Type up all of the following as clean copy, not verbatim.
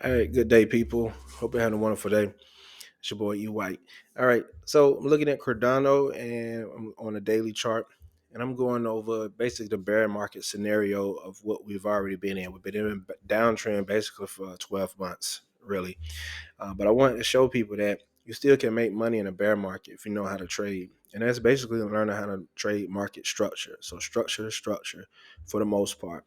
All right, good day, people. Hope you're having a wonderful day. It's your boy E White. All right, so I'm looking at Cardano and I'm on a daily chart, and I'm going over basically the bear market scenario of what we've already been in. We've been in a downtrend basically for 12 months, really. But I want to show people that you still can make money in a bear market if you know how to trade. And that's basically learning how to trade market structure. So structure to structure for the most part.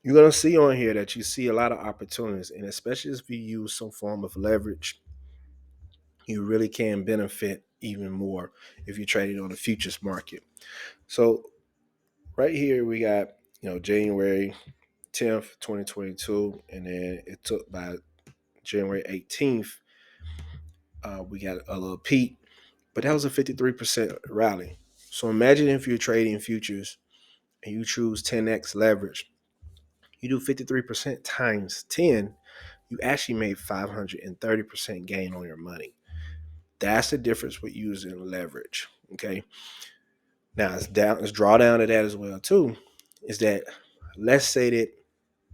You're going to see on here that you see a lot of opportunities, and especially if you use some form of leverage, you really can benefit even more if you're trading on the futures market. So right here we got January 10th, 2022, and then it took by January 18th, we got a little peak, but that was a 53% rally. So imagine if you're trading futures and you choose 10x leverage, you do 53% times 10, you actually made 530% gain on your money. That's the difference with using leverage. Okay. Now let's draw down to that as well too. Is that let's say that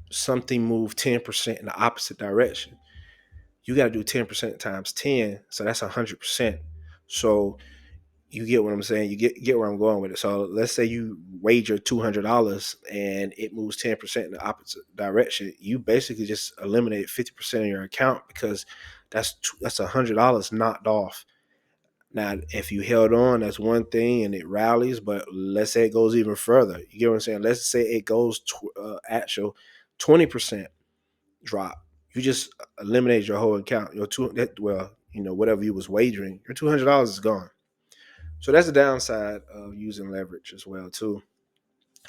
something moved 10% in the opposite direction. You got to do 10% times 10. So that's 100%. So you get what I'm saying. You get where I'm going with it. So let's say you wager $200 and it moves 10% in the opposite direction. You basically just eliminate 50% of your account because that's $100 knocked off. Now, if you held on, that's one thing, and it rallies. But let's say it goes even further. You get what I'm saying? Let's say it goes actual 20% drop. You just eliminate your whole account. Your two that well, whatever you was wagering, your $200 is gone. So that's the downside of using leverage as well too.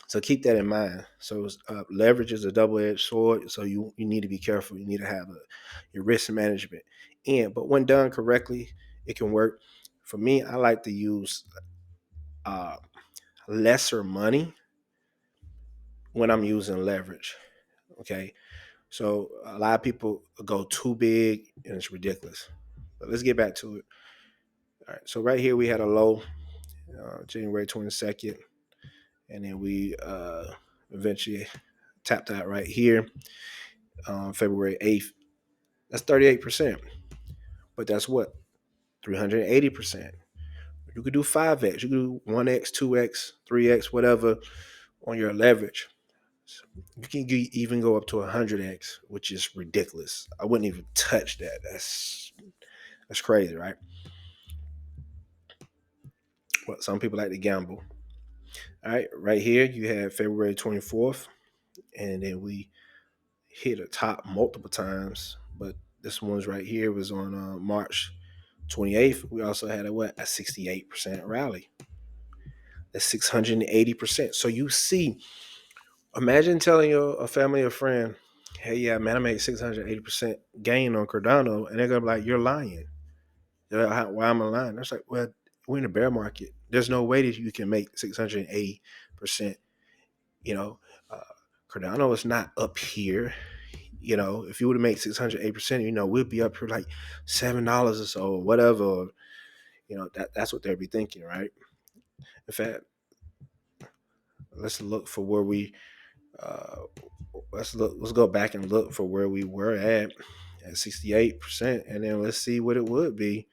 So keep that in mind. So leverage is a double-edged sword. So you need to be careful. You need to have your risk management. But when done correctly, it can work. For me, I like to use uh, lesser money when I'm using leverage. Okay, so a lot of people go too big and it's ridiculous. But let's get back to it. All right, so right here we had a low, January 22nd, and then we eventually tapped out right here, February 8th. That's 38%, but that's what 380%. You could do 5x, you could do 1x, 2x, 3x, whatever on your leverage. You can even go up to 100x, which is ridiculous. I wouldn't even touch that. That's crazy, right? Well, some people like to gamble. All right, right here you have February 24th, and then we hit a top multiple times, but this one's right here was on March 28th. We also had a 68% rally. That's 680%. So you see, imagine telling a family or friend, "Hey, yeah, man, I made 680% gain on Cardano," and they're gonna be like, "You're lying." They're like, "Why am I lying?" That's like, well, we're in a bear market. There's no way that you can make 680%. You know, uh, Cardano is not up here. If you would have made 680%, we'd be up here like $7 or so, or whatever. That's what they'd be thinking, right? In fact, let's look for where we uh, let's go back and look for where we were at 68%, and then let's see what it would be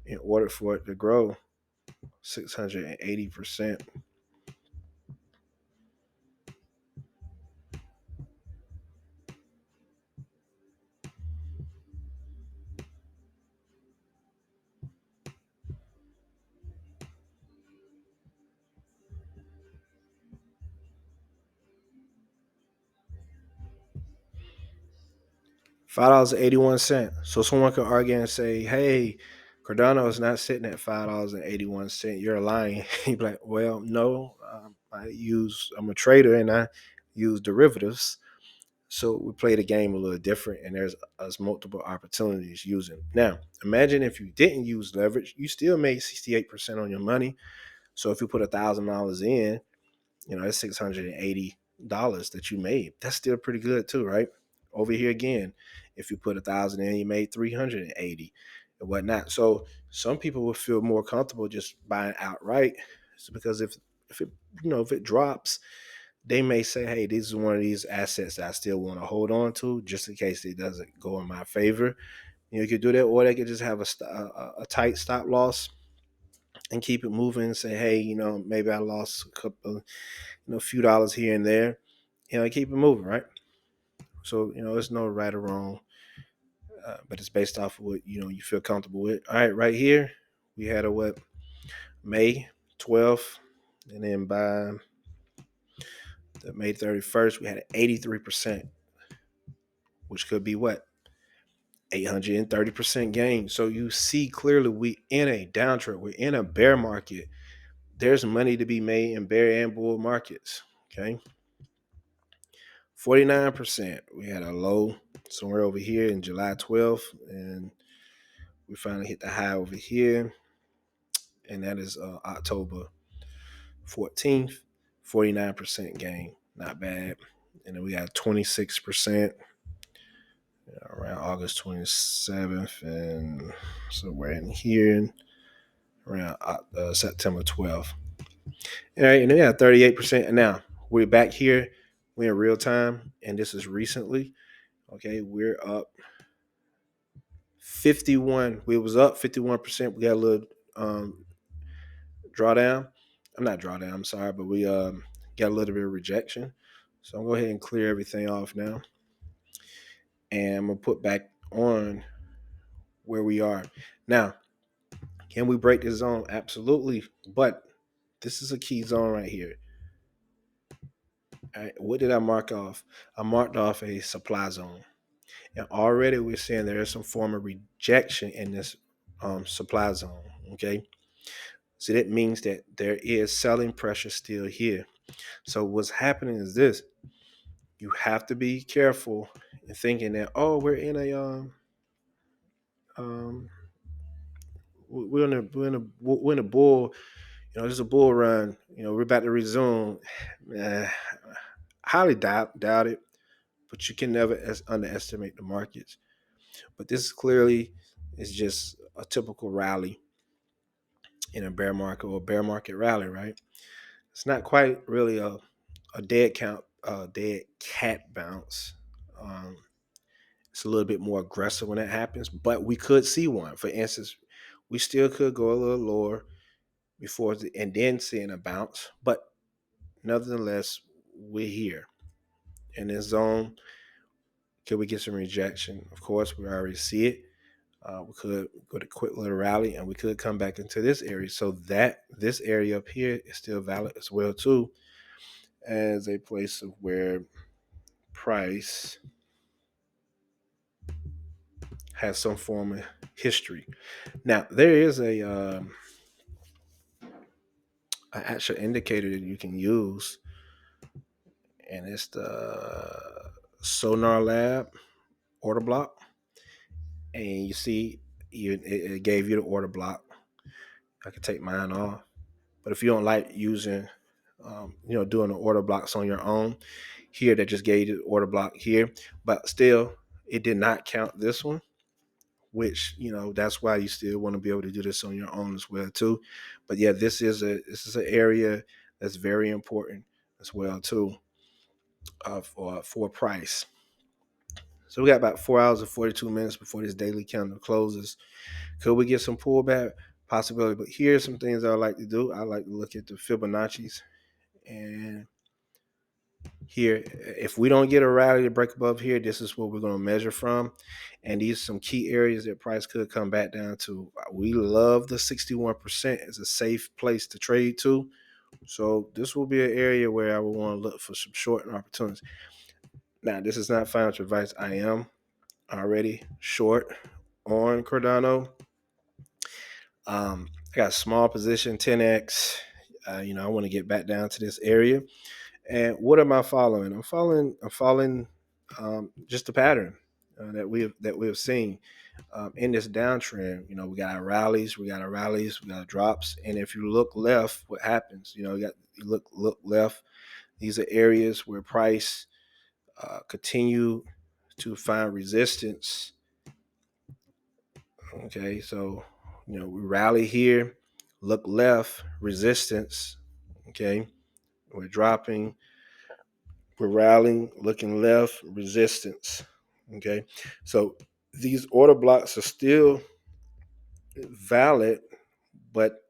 in order for it to grow 680%. 5.81. So someone could argue and say, "Hey, Cardano is not sitting at $5.81. You're lying." You'd be like, "Well, no. I'm a trader and I use derivatives. So we play the game a little different, and there's us multiple opportunities using. Now, imagine if you didn't use leverage, you still made 68% on your money. So if you put $1,000 in, that's $680 that you made. That's still pretty good too, right? Over here again, if you put 1,000 in, you made 380 and whatnot. So some people will feel more comfortable just buying outright. It's because if it drops, they may say, hey, this is one of these assets that I still want to hold on to just in case it doesn't go in my favor. You could do that, or they could just have a tight stop loss and keep it moving and say, hey, maybe I lost a couple, few dollars here and there. Keep it moving, right? So, there's no right or wrong, but it's based off of what, you feel comfortable with. All right, right here, we had a what? May 12th, and then by the May 31st, we had an 83%, which could be what? 830% gain. So you see clearly we in a downtrend. We're in a bear market. There's money to be made in bear and bull markets. Okay. 49%. We had a low somewhere over here in July 12th, and we finally hit the high over here, and that is October 14th. 49% gain. Not bad. And then we got 26% around August 27th, and somewhere in here around September 12th. All right, and then we got 38%. And now we're back here. We're in real time, and this is recently. Okay, we're up 51. We was up 51%. We got a little drawdown. I'm not drawdown, I'm sorry, but we got a little bit of rejection. So I'm going to go ahead and clear everything off now. And I'm going to put back on where we are. Now, can we break this zone? Absolutely. But this is a key zone right here. All right, what did I mark off? I marked off a supply zone. And already we're seeing there is some form of rejection in this supply zone. Okay. So that means that there is selling pressure still here. So what's happening is this. You have to be careful in thinking that, oh, um we're in a bull, there's a bull run, we're about to resume. Highly doubt it, but you can never underestimate the markets. But this clearly is just a typical rally in a bear market, or a bear market rally, right? It's not quite really a dead cat bounce. Um, it's a little bit more aggressive when that happens, but we could see one. For instance, we still could go a little lower and then seeing a bounce, but nevertheless, we're here in this zone. Could we get some rejection? Of course, we already see it. We could go to quick little rally, and we could come back into this area. So that this area up here is still valid as well too, as a place of where price has some form of history. Now there is an actual indicator that you can use, and it's the Sonar Lab order block. And you see, it gave you the order block. I could take mine off, but if you don't like using, doing the order blocks on your own, here that just gave you the order block here, but still, it did not count this one. Which that's why you still want to be able to do this on your own as well too. But yeah, this is an area that's very important as well too, for price. So we got about 4 hours and 42 minutes before this daily candle closes. Could we get some pullback? Possibility. But here's some things I like to do. I like to look at the Fibonacci's. And here, if we don't get a rally to break above here, this is what we're going to measure from. And these are some key areas that price could come back down to. We love the 61% as a safe place to trade to. So this will be an area where I will want to look for some short opportunities. Now, this is not financial advice. I am already short on Cardano. I got a small position, 10x. I want to get back down to this area. And what am I following? I'm following just the pattern that we have seen in this downtrend. We got our rallies, we got our drops, and if you look left, what happens? You look left. These are areas where price continue to find resistance. Okay, so we rally here, look left, resistance. Okay, we're dropping. We're rallying, looking left, resistance. Okay, so these order blocks are still valid, but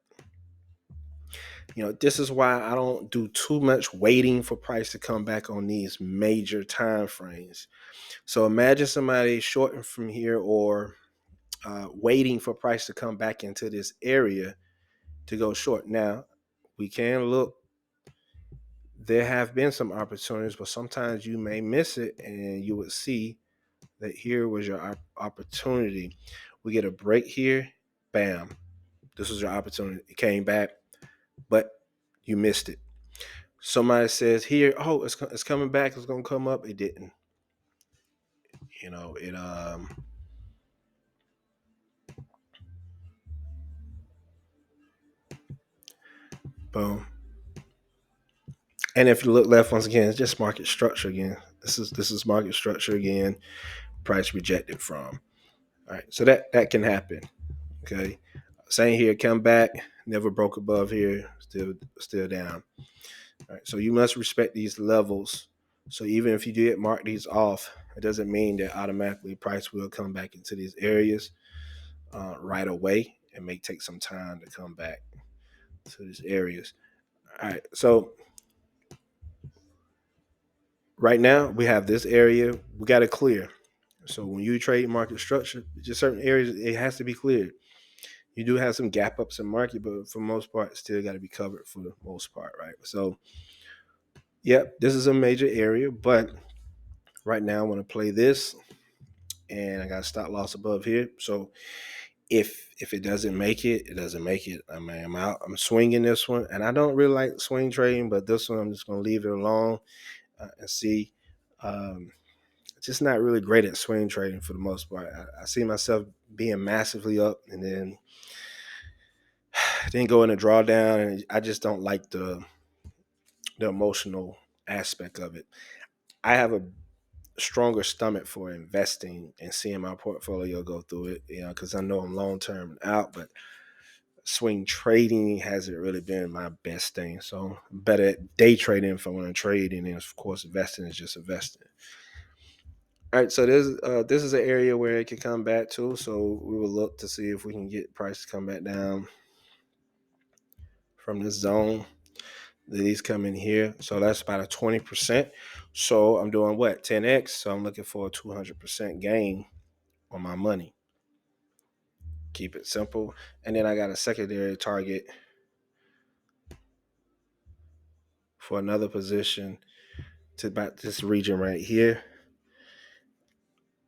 this is why I don't do too much waiting for price to come back on these major time frames. So imagine somebody shorting from here or waiting for price to come back into this area to go short. Now, we can look. There have been some opportunities, but sometimes you may miss it, and you would see that here was your opportunity. We get a break here, bam. This was your opportunity. It came back, but you missed it. Somebody says here, oh, it's coming back. It's gonna come up. It didn't. It boom. And if you look left once again, it's just market structure again. This is market structure again. Price rejected from. All right, so that can happen. Okay, same here. Come back. Never broke above here. Still down. All right, so you must respect these levels. So even if you do mark these off, it doesn't mean that automatically price will come back into these areas right away. It may take some time to come back to these areas. All right, so right now we have this area. We got to clear. So when you trade market structure, just certain areas it has to be cleared. You do have some gap ups in market, but for the most part, it's still got to be covered for the most part, right? So, yep, this is a major area, but right now I want to play this, and I got a stop loss above here. So if it doesn't make it, it doesn't make it. I mean, I'm out. I'm swinging this one, and I don't really like swing trading, but this one I'm just going to leave it alone and see. Um, just not really great at swing trading for the most part. I see myself being massively up and then go in a drawdown, and I just don't like the emotional aspect of it. I have a stronger stomach for investing and seeing my portfolio go through it, because I know I'm long term out, but swing trading hasn't really been my best thing. So I'm better at day trading if I want to trade, and then of course investing is just investing. All right, so this is an area where it can come back to. So we will look to see if we can get price to come back down from this zone. These come in here, so that's about a 20%. So I'm doing what 10x. So I'm looking for a 200% gain on my money. Keep it simple, and then I got a secondary target for another position to about this region right here,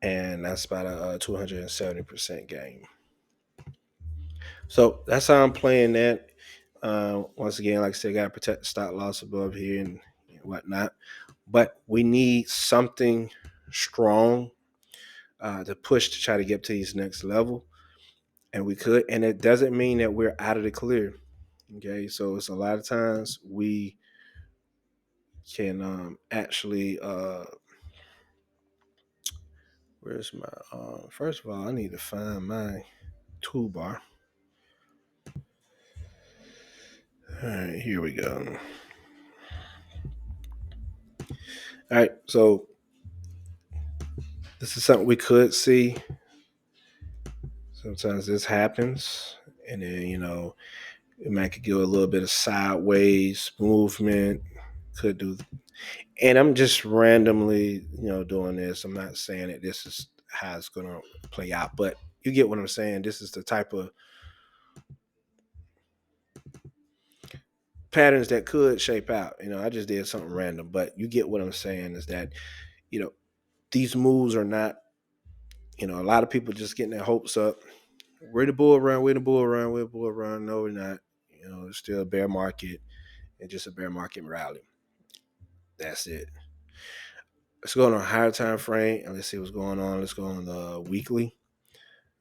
and that's about a 270% gain. So that's how I'm playing that. Once again, like I said, got to protect the stop loss above here and whatnot. But we need something strong to push to try to get to these next level. And we could, and it doesn't mean that we're out of the clear. Okay, so it's a lot of times we can actually. Where's my? First of all, I need to find my toolbar. All right, here we go. All right, so this is something we could see. Sometimes this happens, and then it might give a little bit of sideways movement. Could do, and I'm just randomly doing this. I'm not saying that this is how it's gonna play out, but you get what I'm saying. This is the type of patterns that could shape out. I just did something random, but you get what I'm saying is that you know these moves are not. A lot of people just getting their hopes up. We're the bull run. We're the bull run. We're the bull run. No, we're not. It's still a bear market and just a bear market rally. That's it. Let's go on a higher time frame and let's see what's going on. Let's go on the weekly.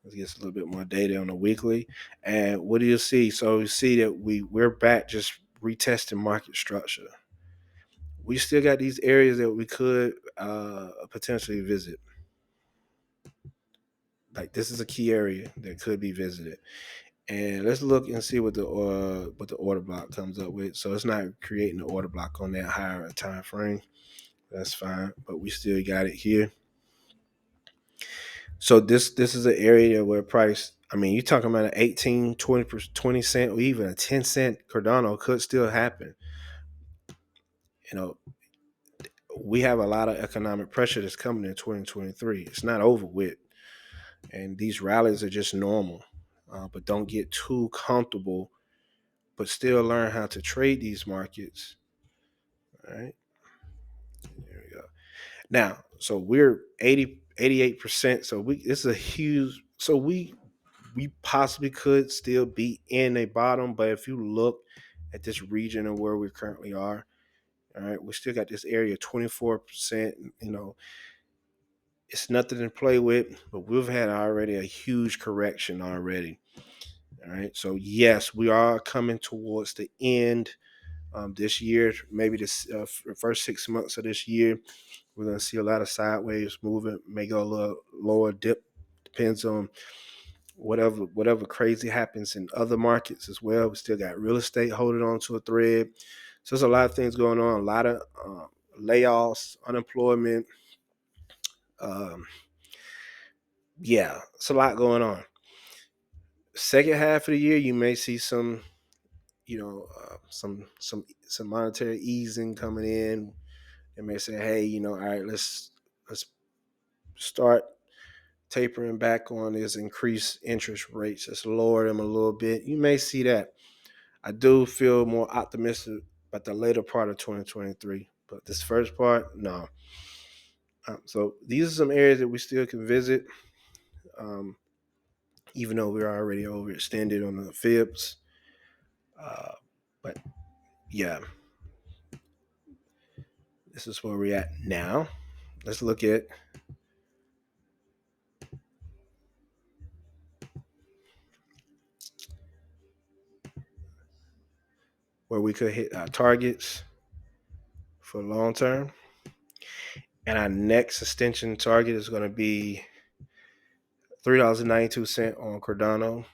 Let's get a little bit more data on the weekly. And what do you see? So you see that we're back just retesting market structure. We still got these areas that we could potentially visit. Like this is a key area that could be visited. And let's look and see what the order block comes up with. So it's not creating the order block on that higher time frame. That's fine, but we still got it here. So this is an area where price. I mean, you're talking about an 18, 20 cent, or even a 10 cent Cardano could still happen. You know, we have a lot of economic pressure that's coming in 2023. It's not over with, and these rallies are just normal. But don't get too comfortable. But still learn how to trade these markets. All right, there we go. Now, so we're 88%. So we this is a huge. So we possibly could still be in a bottom, but if you look at this region and where we currently are, all right, we still got this area 24%. You know, it's nothing to play with, but we've had already a huge correction already. All right, so yes, we are coming towards the end this year, maybe this first 6 months of this year. We're going to see a lot of sideways movement, may go a little lower dip, depends on whatever crazy happens in other markets as well. We still got real estate holding on to a thread. So there's a lot of things going on, a lot of layoffs, unemployment. Um, yeah, it's a lot going on. Second half of the year, you may see some, some monetary easing coming in. They may say, hey, all right, let's start tapering back on his increased interest rates. Let's lower them a little bit. You may see that. I do feel more optimistic about the later part of 2023, but this first part, no. So these are some areas that we still can visit, um, even though we're already overextended on the fibs. Uh, but yeah, this is where we're at now. Let's look at where we could hit our targets for long term. And our next extension target is going to be $3.92 on Cardano.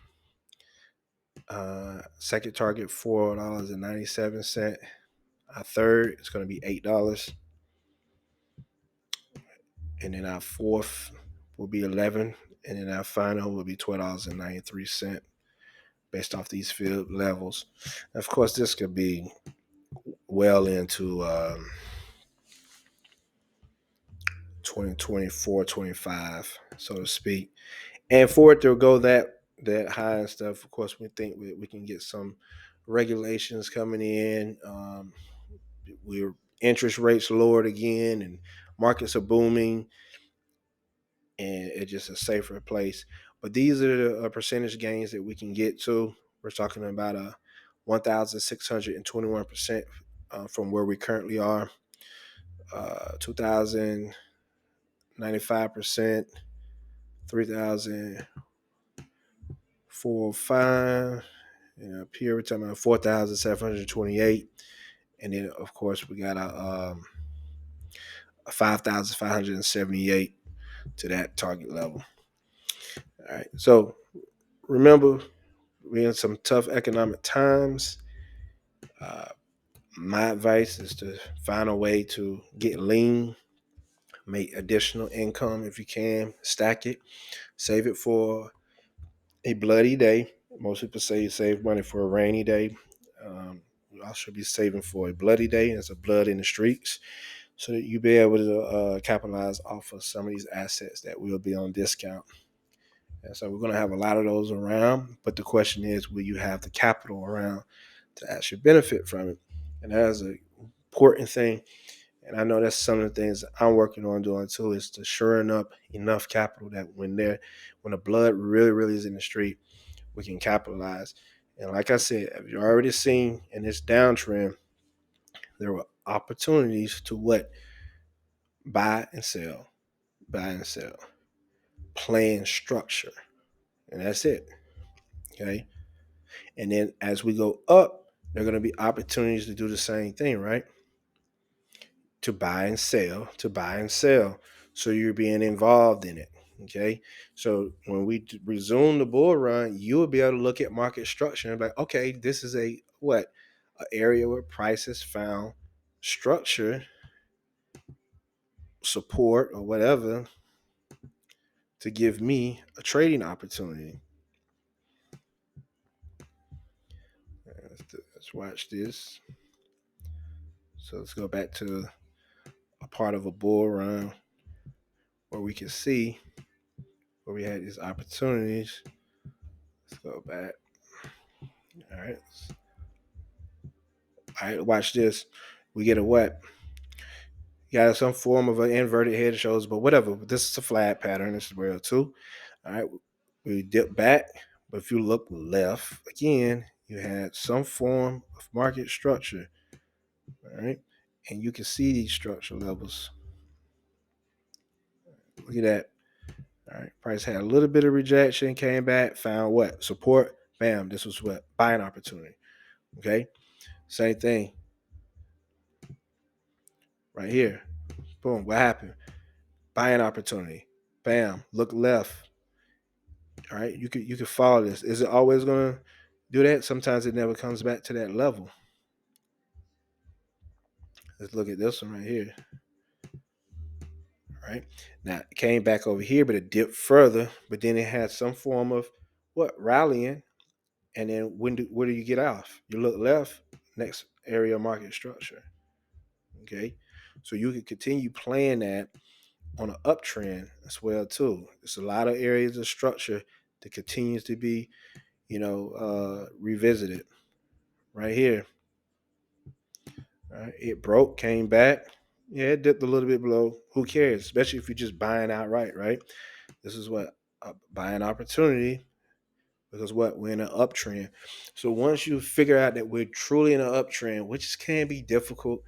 Second target, $4.97. Our third is going to be $8. And then our fourth will be 11. And then our final will be $12.93 based off these field levels. Of course, this could be well into 2024, 25, so to speak. And for it to go that high and stuff, of course, we think we can get some regulations coming in. We're interest rates lowered again, and markets are booming, and it's just a safer place. But these are the percentage gains that we can get to. We're talking about a 1,621% from where we currently are. 2,095%, 3,045. And up here we're talking about 4,728, and then of course we got a 5,578 to that target level. All right. So remember, we're in some tough economic times. Uh, my advice is to find a way to get lean, make additional income if you can, stack it, save it for a bloody day. Most people say you save money for a rainy day. You also should be saving for a bloody day. There's a blood in the streets, so that you be able to capitalize off of some of these assets that will be on discount. And so we're going to have a lot of those around, but the question is, will you have the capital around to actually benefit from it? And that's an important thing. And I know that's some of the things I'm working on doing too, is to shoring up enough capital that when the blood really, really is in the street, we can capitalize. And like I said, if you're already seen in this downtrend, there were opportunities to what? Buy and sell, buy and sell, plan structure. And that's it. Okay. And then as we go up, there are going to be opportunities to do the same thing, right? To buy and sell, to buy and sell. So you're being involved in it. Okay. So when we resume the bull run, you will be able to look at market structure and be like, okay, this is a what? An area where prices found structure support or whatever to give me a trading opportunity. Let's watch this. So let's go back to a part of a bull run where we can see where we had these opportunities. Let's go back. All right. All right, watch this. We get a what? You got some form of an inverted head and shoulders, but whatever. This is a flat pattern. This is real too. All right. We dip back, but if you look left again, you had some form of market structure. All right. And you can see these structure levels. Look at that. All right. Price had a little bit of rejection, came back, found what? Support. Bam. This was what? Buying opportunity. Okay. Same thing right here. Boom. What happened? Buying opportunity. Bam. Look left. All right. You could follow this. Is it always gonna do that? Sometimes it never comes back to that level. Let's look at this one right here. All right. Now it came back over here, but it dipped further. But then it had some form of what? Rallying. And then where do you get off? You look left, next area of market structure. Okay. So you can continue playing that on an uptrend as well too. There's a lot of areas of structure that continues to be, revisited. Right here. All right. It broke, came back. Yeah, it dipped a little bit below. Who cares? Especially if you're just buying outright, right? This is what a buying opportunity because what we're in an uptrend. So once you figure out that we're truly in an uptrend, which can be difficult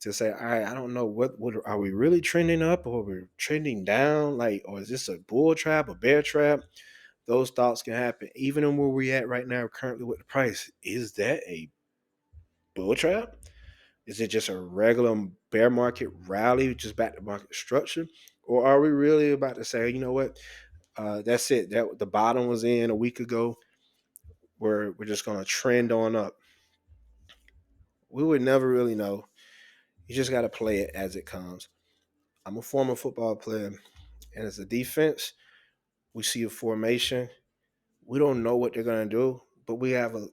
to say, all right, I don't know what are we really trending up or we're trending down, like, or is this a bull trap, a bear trap? Those thoughts can happen, even in where we're at right now, currently with the price. Is that a bull trap? Is it just a regular bear market rally, just back to market structure? Or are we really about to say, you know what? That's it. That the bottom was in a week ago. We're just gonna trend on up. We would never really know. You just gotta play it as it comes. I'm a former football player, and as a defense, we see a formation. We don't know what they're gonna do, but we have a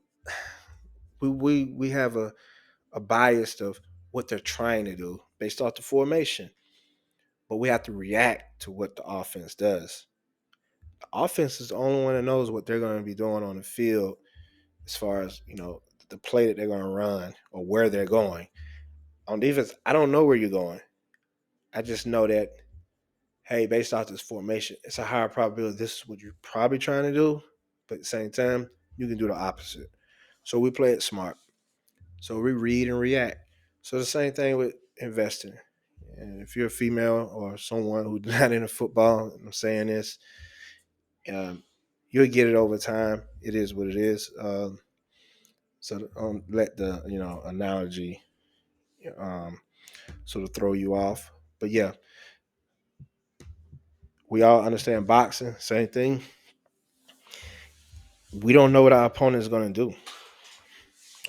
we have a bias of what they're trying to do based off the formation. But we have to react to what the offense does. The offense is the only one that knows what they're going to be doing on the field as far as, the play that they're going to run or where they're going. On defense, I don't know where you're going. I just know that, hey, based off this formation, it's a higher probability this is what you're probably trying to do. But at the same time, you can do the opposite. So we play it smart. So we read and react. So the same thing with investing. And if you're a female or someone who's not into football, I'm saying this, um, you'll get it over time. It is what it is. So let the analogy um, sort of throw you off. But yeah, we all understand boxing. Same thing. We don't know what our opponent is going to do.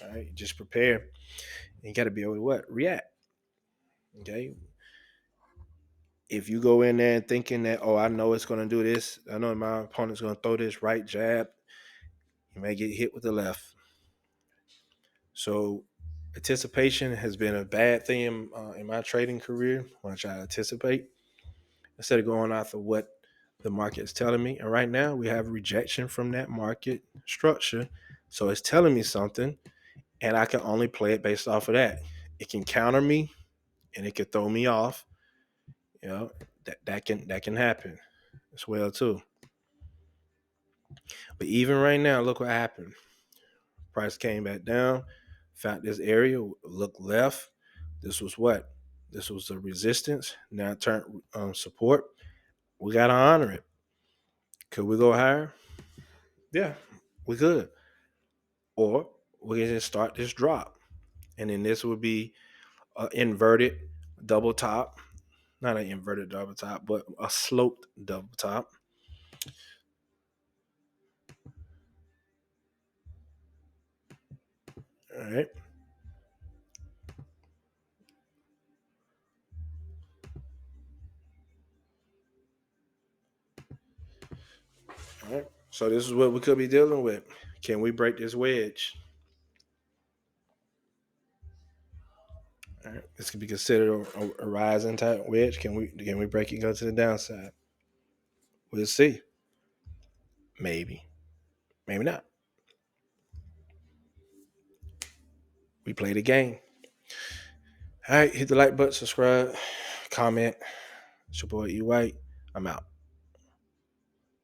All right, just prepare. You got to be able to what react. Okay, if you go in there and thinking that, oh, I know it's going to do this, I know my opponent's going to throw this right jab, you may get hit with the left. So anticipation has been a bad thing in my trading career when I try to anticipate instead of going off of what the market is telling me. And right now we have rejection from that market structure. So it's telling me something and I can only play it based off of that. It can counter me and it can throw me off. You know, that can happen as well too. But even right now, look what happened. Price came back down, found this area, look left. This was what? This was a resistance. Now it turned support. We gotta honor it. Could we go higher? Yeah, we could. Or we can just start this drop. And then this would be an inverted double top. Not an inverted double top, but a sloped double top. All right. All right. So this is what we could be dealing with. Can we break this wedge? All right. This could be considered a rising type wedge. Can we break it and go to the downside? We'll see. Maybe. Maybe not. We play the game. All right. Hit the like button, subscribe, comment. It's your boy E White. I'm out.